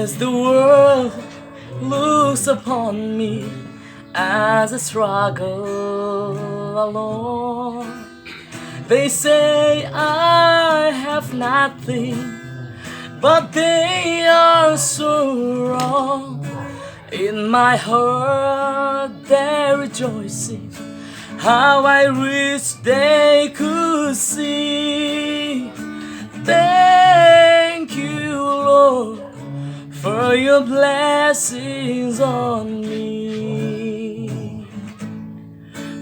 As the world looks upon me as I struggle alone, they say I have nothing, but they are so wrong. In my heart they're rejoicing, how I wish they could see. Thank you, Lord, for your blessings on me.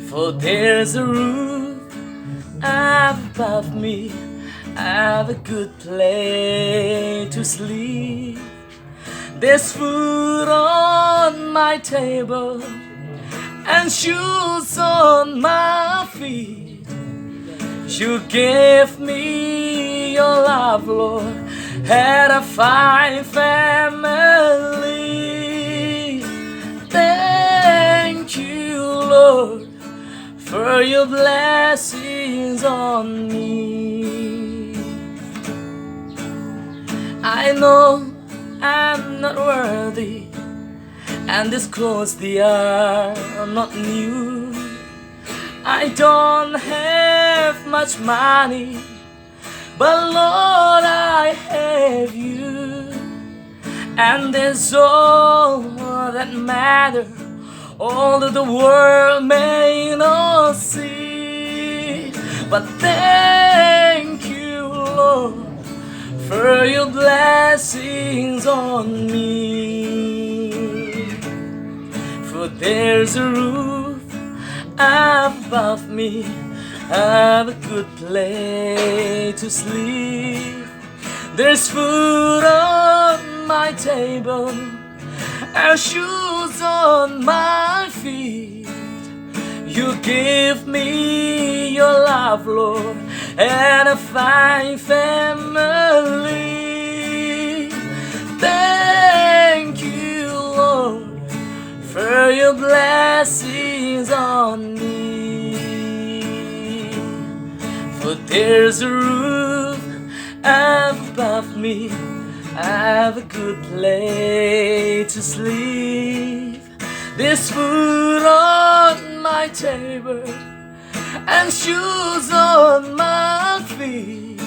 For there's a roof above me, I have a good place to sleep. There's food on my table and shoes on my feet. You gave me your love, Lord, and a fine family. Thank you, Lord, for your blessings on me. I know I'm not worthy, and these clothes they are not new. I don't have much money, but Lord, I have you, and that's all that matters, although the world may not see. But thank you, Lord, for your blessings on me. For there's a roof above me, I have a good place to sleep. There's food on my table and shoes on my feet. You give me your love, Lord, and a fine family. Thank you, Lord, for your blessings on me. For there's a roof above me, I have a good place to sleep. There's food on my table and shoes on my feet.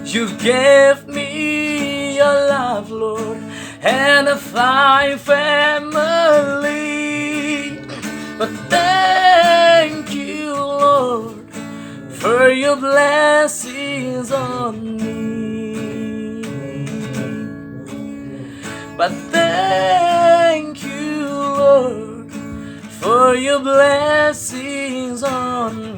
You gave me your love, Lord, and a fine family. But thank you, Lord, for your blessings on me. But thank you, Lord, for your blessings on me.